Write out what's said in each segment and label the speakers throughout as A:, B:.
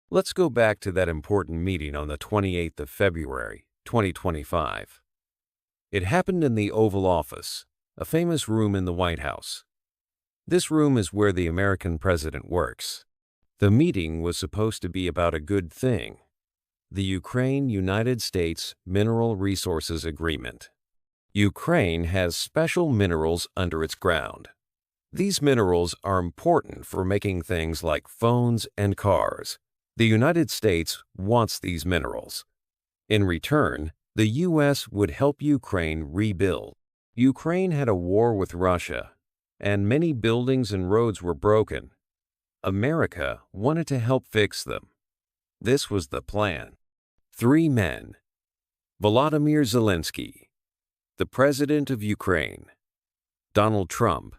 A: Let's go back to that important meeting on the 28th of February, 2025. It happened in the Oval Office, a famous room in the White House. This room is where the American president works. The meeting was supposed to be about a good thing: the Ukraine-United States Mineral Resources Agreement. Ukraine has special minerals under its ground. These minerals are important for making things like phones and cars. The United States wants these minerals. In return, the U.S. would help Ukraine rebuild. Ukraine had a war with Russia, and many buildings and roads were broken. America wanted to help fix them. This was the plan. 3 men: Volodymyr Zelensky, the President of Ukraine; Donald Trump,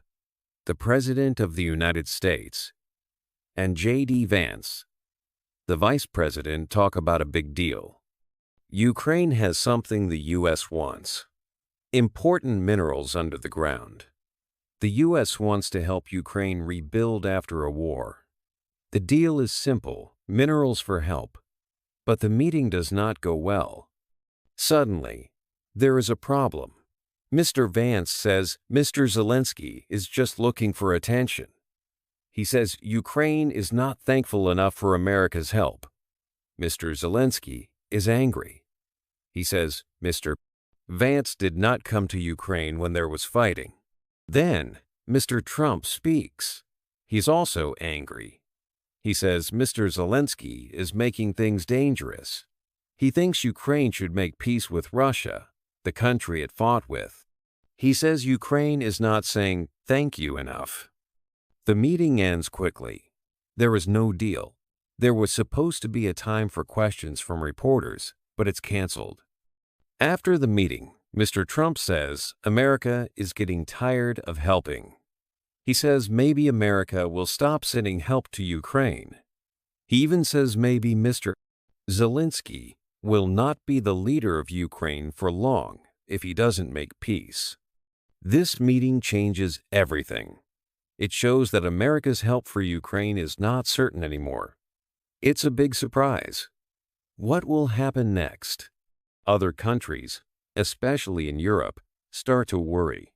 A: the President of the United States; and J.D. Vance, the Vice President, talk about a big deal. Ukraine has something the U.S. wants: important minerals under the ground. The U.S. wants to help Ukraine rebuild after a war. The deal is simple: minerals for help. But the meeting does not go well. Suddenly, there is a problem. Mr. Vance says Mr. Zelensky is just looking for attention. He says Ukraine is not thankful enough for America's help. Mr. Zelensky is angry. He says Mr. Vance did not come to Ukraine when there was fighting. Then Mr. Trump speaks. He's also angry. He says Mr. Zelensky is making things dangerous. He thinks Ukraine should make peace with Russia, the country it fought with. He says Ukraine is not saying thank you enough. The meeting ends quickly. There is no deal. There was supposed to be a time for questions from reporters, but it's canceled. After the meeting, Mr. Trump says America is getting tired of helping. He says maybe America will stop sending help to Ukraine. He even says maybe Mr. Zelensky will not be the leader of Ukraine for long if he doesn't make peace. This meeting changes everything. It shows that America's help for Ukraine is not certain anymore. It's a big surprise. What will happen next? Other countries, especially in Europe, start to worry.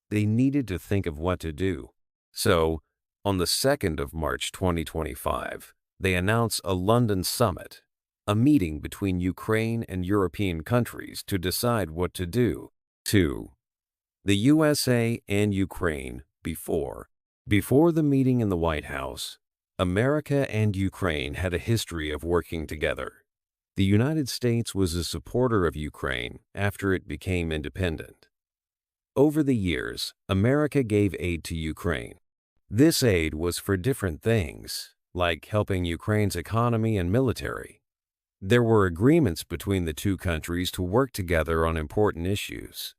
A: They needed to think of what to do. So, on the 2nd of March 2025, they announce a London summit, a meeting between Ukraine and European countries to decide what to do. 2. The USA and Ukraine before the meeting in the White House. America and Ukraine had a history of working together. The United States was a supporter of Ukraine after it became independent. Over the years, America gave aid to Ukraine. This aid was for different things, like helping Ukraine's economy and military. There were agreements between the two countries to work together on important issues.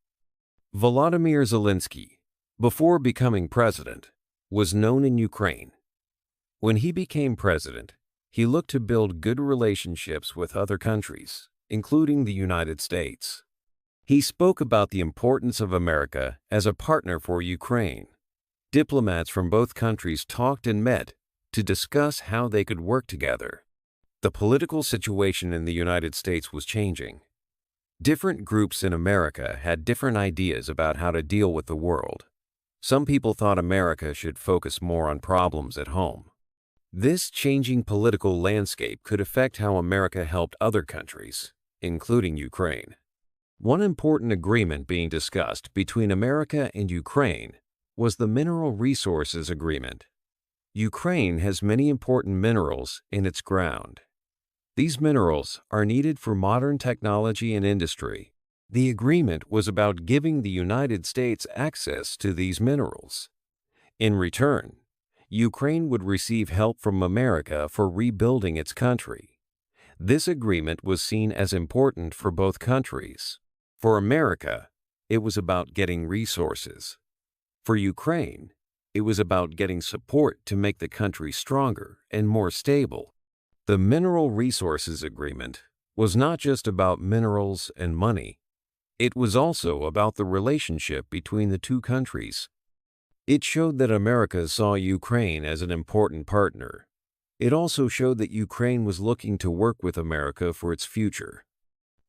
A: Volodymyr Zelensky, before becoming president, was known in Ukraine. When he became president, he looked to build good relationships with other countries, including the United States. He spoke about the importance of America as a partner for Ukraine. Diplomats from both countries talked and met to discuss how they could work together. The political situation in the United States was changing. Different groups in America had different ideas about how to deal with the world. Some people thought America should focus more on problems at home. This changing political landscape could affect how America helped other countries, including Ukraine. One important agreement being discussed between America and Ukraine was the Mineral Resources Agreement. Ukraine has many important minerals in its ground. These minerals are needed for modern technology and industry. The agreement was about giving the United States access to these minerals. In return, Ukraine would receive help from America for rebuilding its country. This agreement was seen as important for both countries. For America, it was about getting resources. For Ukraine, it was about getting support to make the country stronger and more stable. The Mineral Resources Agreement was not just about minerals and money. It was also about the relationship between the two countries. It showed that America saw Ukraine as an important partner. It also showed that Ukraine was looking to work with America for its future.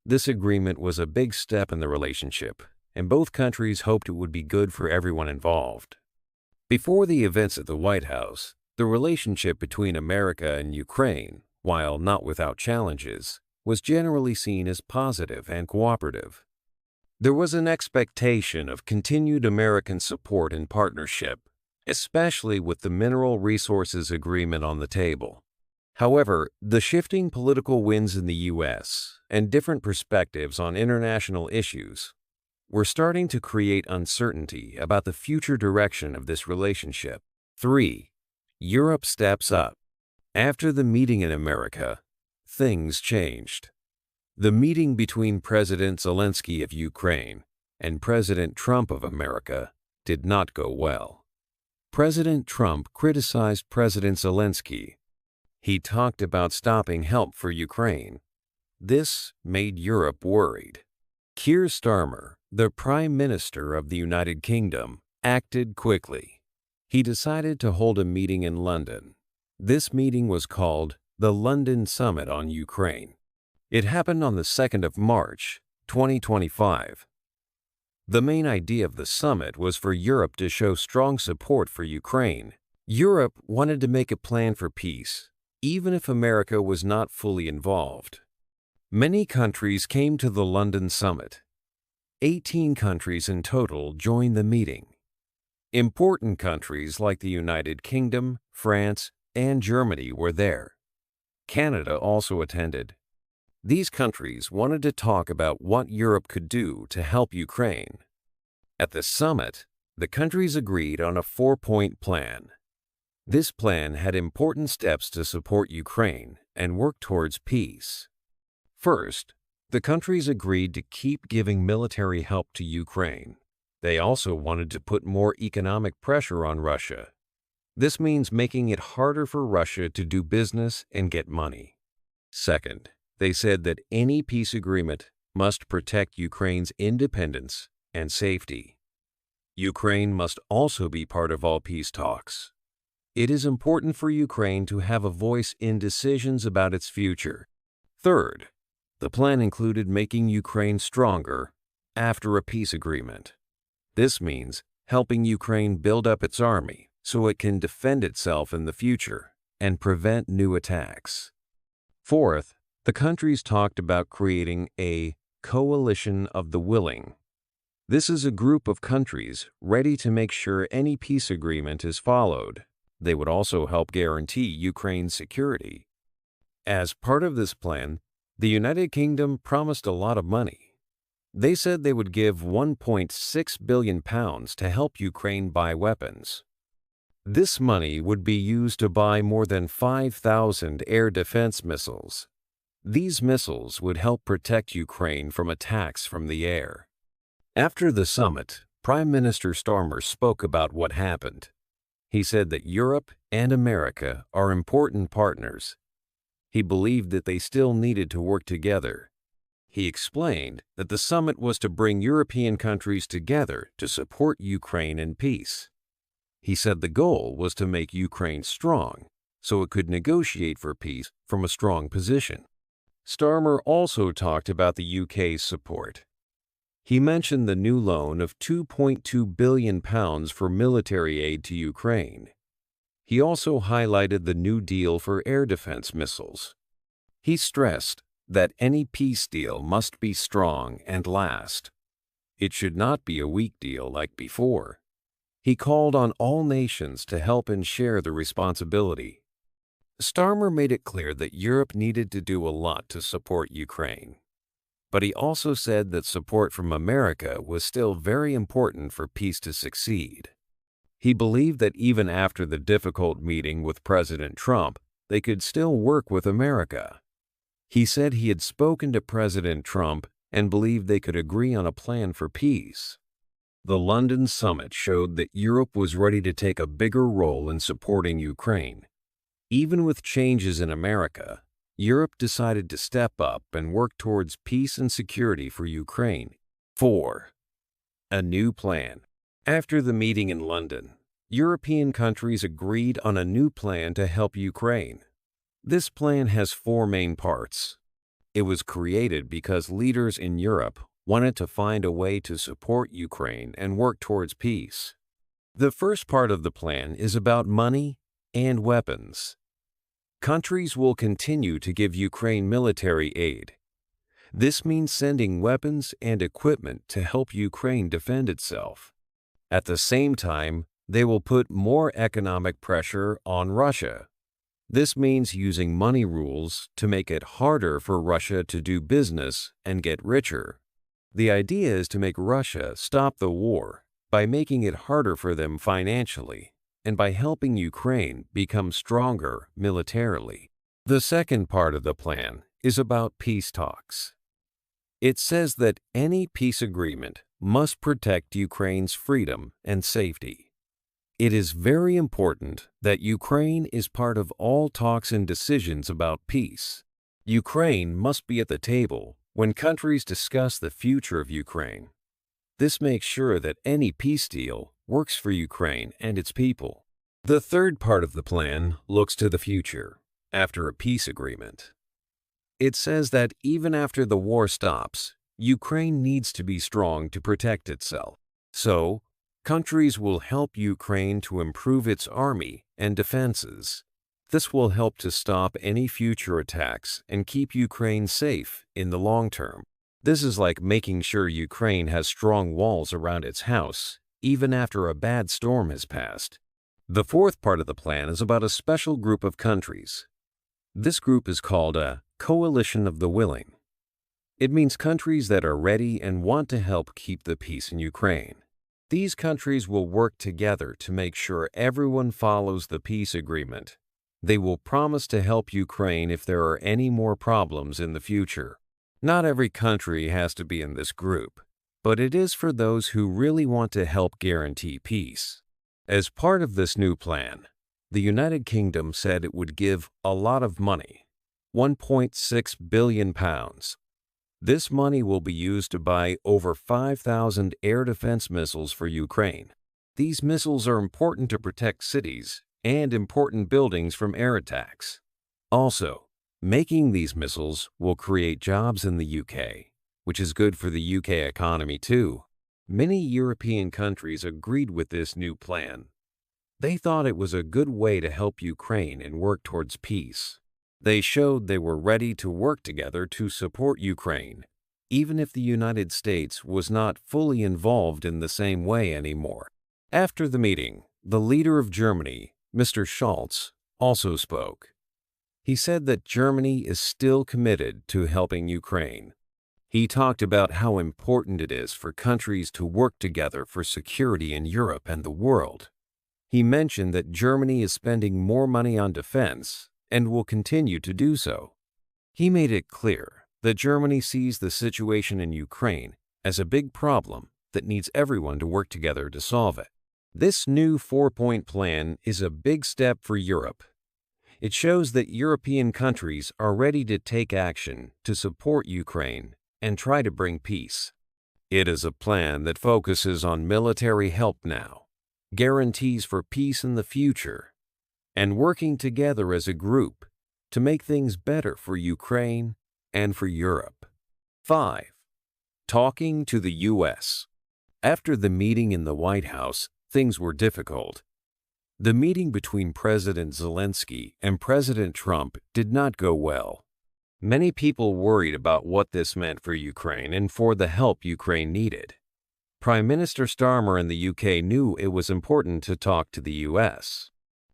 A: This agreement was a big step in the relationship, and both countries hoped it would be good for everyone involved. Before the events at the White House, the relationship between America and Ukraine, while not without challenges, was generally seen as positive and cooperative. There was an expectation of continued American support and partnership, especially with the Mineral Resources Agreement on the table. However, the shifting political winds in the U.S. and different perspectives on international issues were starting to create uncertainty about the future direction of this relationship. 3. Europe steps up. After the meeting in America, things changed. The meeting between President Zelensky of Ukraine and President Trump of America did not go well. President Trump criticized President Zelensky. He talked about stopping help for Ukraine. This made Europe worried. Keir Starmer, the Prime Minister of the United Kingdom, acted quickly. He decided to hold a meeting in London. This meeting was called the London Summit on Ukraine. It happened on the 2nd of March, 2025. The main idea of the summit was for Europe to show strong support for Ukraine. Europe wanted to make a plan for peace, even if America was not fully involved. Many countries came to the London summit. 18 countries in total joined the meeting. Important countries like the United Kingdom, France, and Germany were there. Canada also attended. These countries wanted to talk about what Europe could do to help Ukraine. At the summit, the countries agreed on a 4-point plan. This plan had important steps to support Ukraine and work towards peace. First, the countries agreed to keep giving military help to Ukraine. They also wanted to put more economic pressure on Russia. This means making it harder for Russia to do business and get money. Second, they said that any peace agreement must protect Ukraine's independence and safety. Ukraine must also be part of all peace talks. It is important for Ukraine to have a voice in decisions about its future. Third, the plan included making Ukraine stronger after a peace agreement. This means helping Ukraine build up its army so it can defend itself in the future and prevent new attacks. Fourth, the countries talked about creating a coalition of the willing. This is a group of countries ready to make sure any peace agreement is followed. They would also help guarantee Ukraine's security. As part of this plan, the United Kingdom promised a lot of money. They said they would give £1.6 billion to help Ukraine buy weapons. This money would be used to buy more than 5,000 air defense missiles. These missiles would help protect Ukraine from attacks from the air. After the summit, Prime Minister Starmer spoke about what happened. He said that Europe and America are important partners. He believed that they still needed to work together. He explained that the summit was to bring European countries together to support Ukraine in peace. He said the goal was to make Ukraine strong so it could negotiate for peace from a strong position. Starmer also talked about the UK's support. He mentioned the new loan of £2.2 billion for military aid to Ukraine. He also highlighted the new deal for air defense missiles. He stressed that any peace deal must be strong and last. It should not be a weak deal like before. He called on all nations to help and share the responsibility. Starmer made it clear that Europe needed to do a lot to support Ukraine. But he also said that support from America was still very important for peace to succeed. He believed that even after the difficult meeting with President Trump, they could still work with America. He said he had spoken to President Trump and believed they could agree on a plan for peace. The London summit showed that Europe was ready to take a bigger role in supporting Ukraine. Even with changes in America, Europe decided to step up and work towards peace and security for Ukraine. 4. A new plan. After the meeting in London, European countries agreed on a new plan to help Ukraine. This plan has four main parts. It was created because leaders in Europe wanted to find a way to support Ukraine and work towards peace. The first part of the plan is about money and weapons. Countries will continue to give Ukraine military aid. This means sending weapons and equipment to help Ukraine defend itself. At the same time, they will put more economic pressure on Russia. This means using money rules to make it harder for Russia to do business and get richer. The idea is to make Russia stop the war by making it harder for them financially and by helping Ukraine become stronger militarily. The second part of the plan is about peace talks. It says that any peace agreement must protect Ukraine's freedom and safety. It is very important that Ukraine is part of all talks and decisions about peace. Ukraine must be at the table when countries discuss the future of Ukraine. This makes sure that any peace deal works for Ukraine and its people. The third part of the plan looks to the future, after a peace agreement. It says that even after the war stops, Ukraine needs to be strong to protect itself. So, countries will help Ukraine to improve its army and defenses. This will help to stop any future attacks and keep Ukraine safe in the long term. This is like making sure Ukraine has strong walls around its house, even after a bad storm has passed. The fourth part of the plan is about a special group of countries. This group is called a coalition of the willing. It means countries that are ready and want to help keep the peace in Ukraine. These countries will work together to make sure everyone follows the peace agreement. They will promise to help Ukraine if there are any more problems in the future. Not every country has to be in this group, but it is for those who really want to help guarantee peace. As part of this new plan, the United Kingdom said it would give a lot of money, £1.6 billion. This money will be used to buy over 5,000 air defense missiles for Ukraine. These missiles are important to protect cities and important buildings from air attacks. Also, making these missiles will create jobs in the UK, which is good for the UK economy too. Many European countries agreed with this new plan. They thought it was a good way to help Ukraine and work towards peace. They showed they were ready to work together to support Ukraine, even if the United States was not fully involved in the same way anymore. After the meeting, the leader of Germany, Mr. Scholz, also spoke. He said that Germany is still committed to helping Ukraine. He talked about how important it is for countries to work together for security in Europe and the world. He mentioned that Germany is spending more money on defense and will continue to do so. He made it clear that Germany sees the situation in Ukraine as a big problem that needs everyone to work together to solve it. This new four-point plan is a big step for Europe. It shows that European countries are ready to take action to support Ukraine and try to bring peace. It is a plan that focuses on military help now, guarantees for peace in the future, and working together as a group to make things better for Ukraine and for Europe. 5. Talking to the U.S. After the meeting in the White House, things were difficult. The meeting between President Zelensky and President Trump did not go well. Many people worried about what this meant for Ukraine and for the help Ukraine needed. Prime Minister Starmer in the UK knew it was important to talk to the US.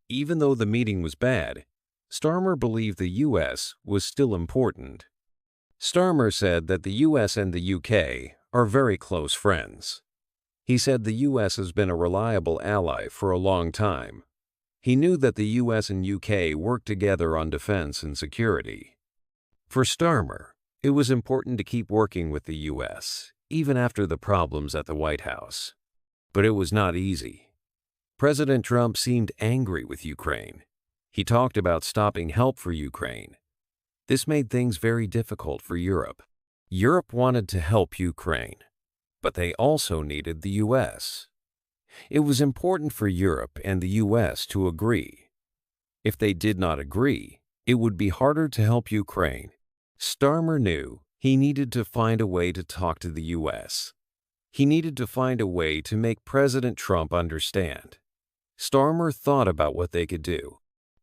A: Even though the meeting was bad, Starmer believed the US was still important. Starmer said that the US and the UK are very close friends. He said the US has been a reliable ally for a long time. He knew that the US and UK work together on defense and security. For Starmer, it was important to keep working with the US, even after the problems at the White House. But it was not easy. President Trump seemed angry with Ukraine. He talked about stopping help for Ukraine. This made things very difficult for Europe. Europe wanted to help Ukraine, but they also needed the US. It was important for Europe and the US to agree. If they did not agree, it would be harder to help Ukraine. Starmer knew he needed to find a way to talk to the U.S. He needed to find a way to make President Trump understand. Starmer thought about what they could do.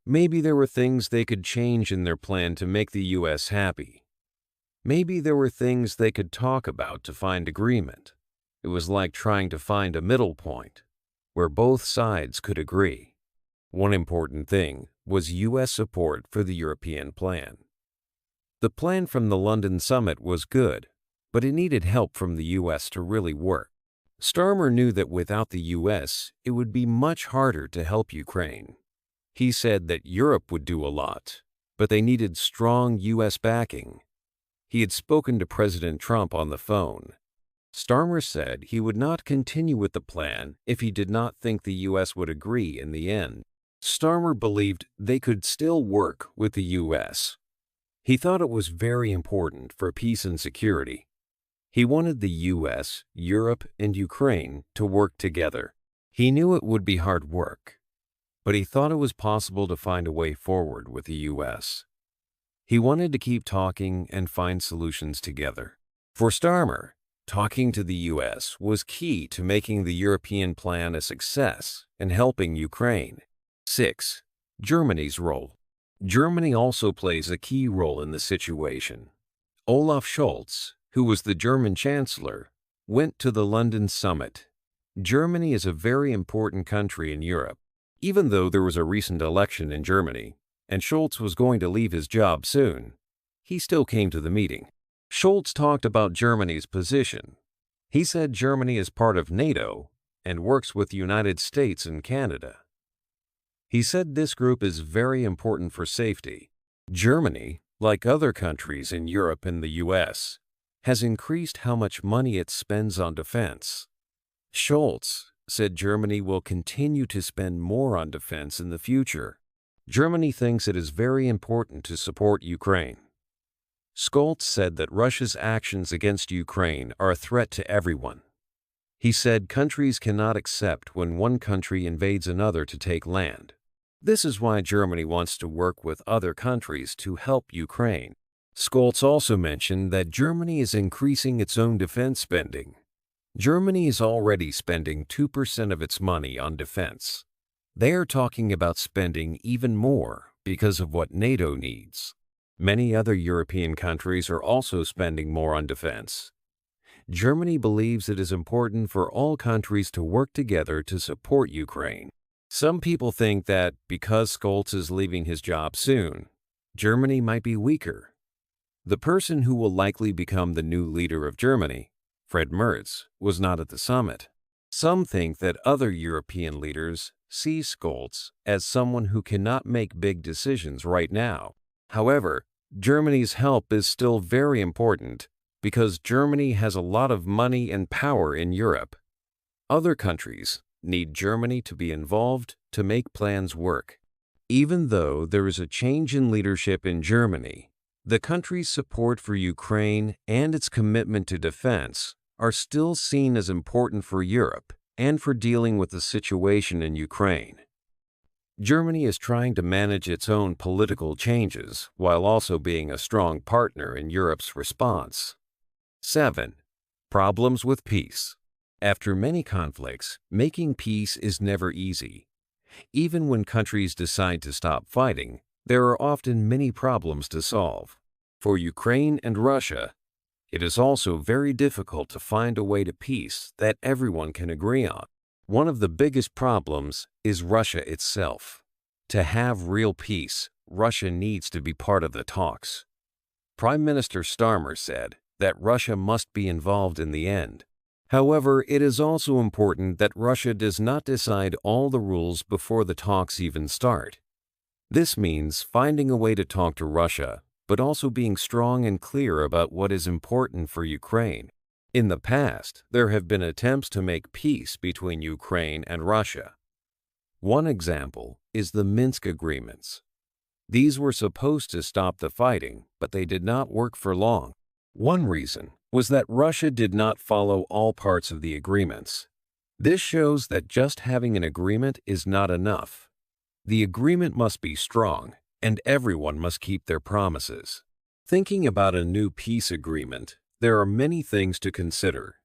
A: Maybe there were things they could change in their plan to make the U.S. happy. Maybe there were things they could talk about to find agreement. It was like trying to find a middle point where both sides could agree. One important thing was U.S. support for the European plan. The plan from the London summit was good, but it needed help from the U.S. to really work. Starmer knew that without the U.S., it would be much harder to help Ukraine. He said that Europe would do a lot, but they needed strong U.S. backing. He had spoken to President Trump on the phone. Starmer said he would not continue with the plan if he did not think the U.S. would agree in the end. Starmer believed they could still work with the U.S. He thought it was very important for peace and security. He wanted the U.S., Europe, and Ukraine to work together. He knew it would be hard work, but he thought it was possible to find a way forward with the U.S. He wanted to keep talking and find solutions together. For Starmer, talking to the U.S. was key to making the European plan a success and helping Ukraine. 6. Germany's role. Germany also plays a key role in the situation. Olaf Scholz, who was the German chancellor, went to the London summit. Germany is a very important country in Europe. Even though there was a recent election in Germany, and Scholz was going to leave his job soon, he still came to the meeting. Scholz talked about Germany's position. He said Germany is part of NATO and works with the United States and Canada. He said this group is very important for safety. Germany, like other countries in Europe and the U.S., has increased how much money it spends on defense. Scholz said Germany will continue to spend more on defense in the future. Germany thinks it is very important to support Ukraine. Scholz said that Russia's actions against Ukraine are a threat to everyone. He said countries cannot accept when one country invades another to take land. This is why Germany wants to work with other countries to help Ukraine. Scholz also mentioned that Germany is increasing its own defense spending. Germany is already spending 2% of its money on defense. They are talking about spending even more because of what NATO needs. Many other European countries are also spending more on defense. Germany believes it is important for all countries to work together to support Ukraine. Some people think that because Scholz is leaving his job soon, Germany might be weaker. The person who will likely become the new leader of Germany, Fred Merz, was not at the summit. Some think that other European leaders see Scholz as someone who cannot make big decisions right now. However, Germany's help is still very important because Germany has a lot of money and power in Europe. Other countries need Germany to be involved to make plans work. Even though there is a change in leadership in Germany, the country's support for Ukraine and its commitment to defense are still seen as important for Europe and for dealing with the situation in Ukraine. Germany is trying to manage its own political changes while also being a strong partner in Europe's response. 7. Problems with peace. After many conflicts, making peace is never easy. Even when countries decide to stop fighting, there are often many problems to solve. For Ukraine and Russia, it is also very difficult to find a way to peace that everyone can agree on. One of the biggest problems is Russia itself. To have real peace, Russia needs to be part of the talks. Prime Minister Starmer said that Russia must be involved in the end. However, it is also important that Russia does not decide all the rules before the talks even start. This means finding a way to talk to Russia, but also being strong and clear about what is important for Ukraine. In the past, there have been attempts to make peace between Ukraine and Russia. One example is the Minsk agreements. These were supposed to stop the fighting, but they did not work for long. One reason was that Russia did not follow all parts of the agreements. This shows that just having an agreement is not enough. The agreement must be strong, and everyone must keep their promises. Thinking about a new peace agreement, there are many things to consider.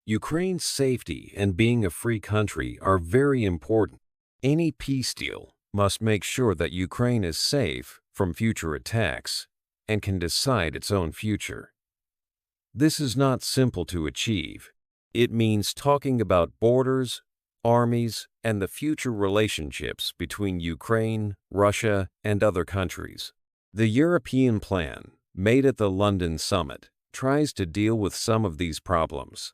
A: Ukraine's safety and being a free country are very important. Any peace deal must make sure that Ukraine is safe from future attacks and can decide its own future. This is not simple to achieve. It means talking about borders, armies, and the future relationships between Ukraine, Russia, and other countries. The European plan, made at the London summit, tries to deal with some of these problems.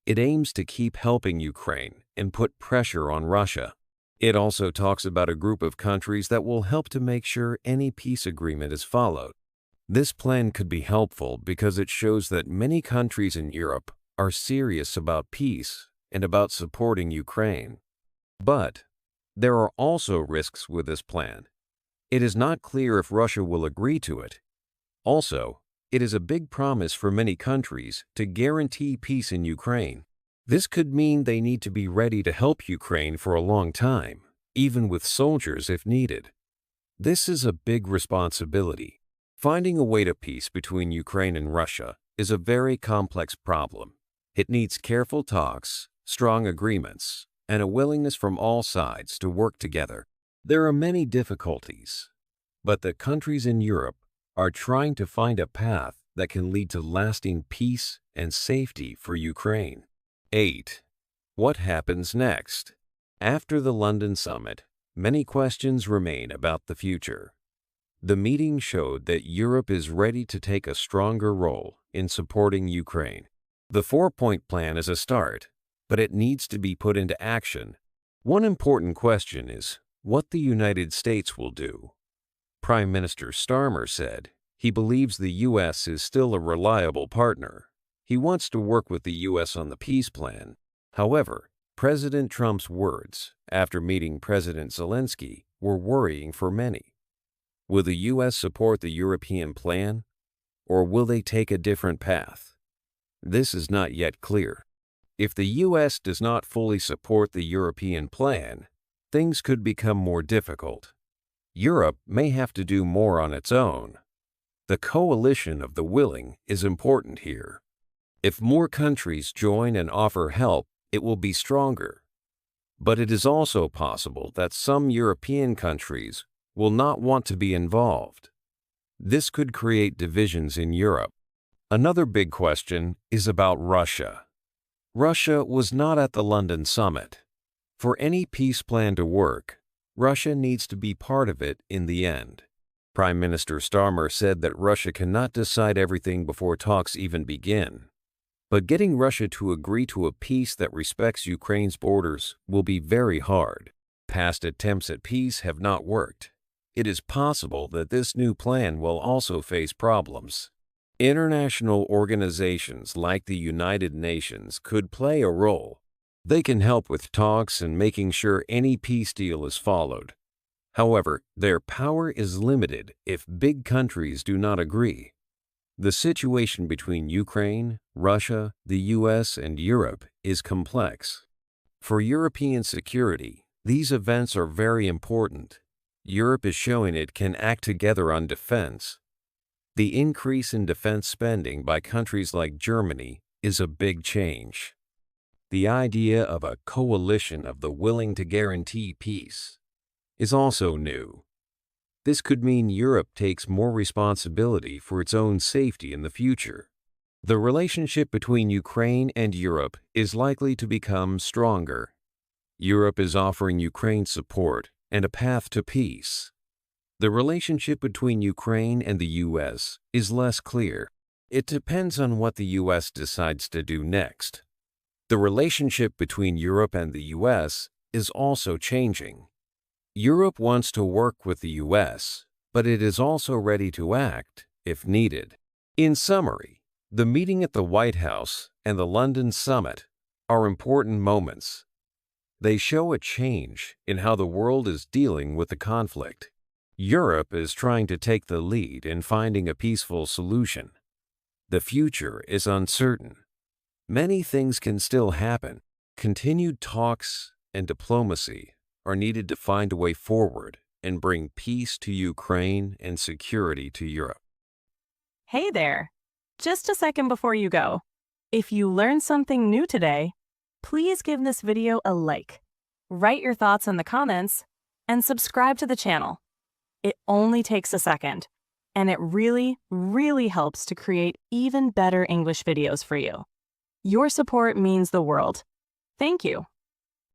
A: It aims to keep helping Ukraine and put pressure on Russia. It also talks about a group of countries that will help to make sure any peace agreement is followed. This plan could be helpful because it shows that many countries in Europe are serious about peace and about supporting Ukraine. But there are also risks with this plan. It is not clear if Russia will agree to it. Also, it is a big promise for many countries to guarantee peace in Ukraine. This could mean they need to be ready to help Ukraine for a long time, even with soldiers if needed. This is a big responsibility. Finding a way to peace between Ukraine and Russia is a very complex problem. It needs careful talks, strong agreements, and a willingness from all sides to work together. There are many difficulties, but the countries in Europe are trying to find a path that can lead to lasting peace and safety for Ukraine. 8. What happens next? After the London summit, many questions remain about the future. The meeting showed that Europe is ready to take a stronger role in supporting Ukraine. The 4-point plan is a start, but it needs to be put into action. One important question is what the United States will do. Prime Minister Starmer said he believes the U.S. is still a reliable partner. He wants to work with the U.S. on the peace plan. However, President Trump's words after meeting President Zelensky were worrying for many. Will the U.S. support the European plan, or will they take a different path? This is not yet clear. If the U.S. does not fully support the European plan, things could become more difficult. Europe may have to do more on its own. The coalition of the willing is important here. If more countries join and offer help, it will be stronger. But it is also possible that some European countries will not want to be involved. This could create divisions in Europe. Another big question is about Russia. Russia was not at the London summit. For any peace plan to work, Russia needs to be part of it in the end. Prime Minister Starmer said that Russia cannot decide everything before talks even begin. But getting Russia to agree to a peace that respects Ukraine's borders will be very hard. Past attempts at peace have not worked. It is possible that this new plan will also face problems. International organizations like the United Nations could play a role. They can help with talks and making sure any peace deal is followed. However, their power is limited if big countries do not agree. The situation between Ukraine, Russia, the U.S., and Europe is complex. For European security, these events are very important. Europe is showing it can act together on defense. The increase in defense spending by countries like Germany is a big change. The idea of a coalition of the willing to guarantee peace is also new. This could mean Europe takes more responsibility for its own safety in the future. The relationship between Ukraine and Europe is likely to become stronger. Europe is offering Ukraine support and a path to peace. The relationship between Ukraine and the U.S. is less clear. It depends on what the U.S. decides to do next. The relationship between Europe and the U.S. is also changing. Europe wants to work with the U.S., but it is also ready to act if needed. In summary, the meeting at the White House and the London summit are important moments. They show a change in how the world is dealing with the conflict. Europe is trying to take the lead in finding a peaceful solution. The future is uncertain. Many things can still happen. Continued talks and diplomacy are needed to find a way forward. and bring peace to Ukraine and security to Europe.
B: Hey there! Just a second before you go. If you learned something new today, please give this video a like, write your thoughts in the comments, and subscribe to the channel. It only takes a second, and it really, really helps to create even better English videos for you. Your support means the world. Thank you.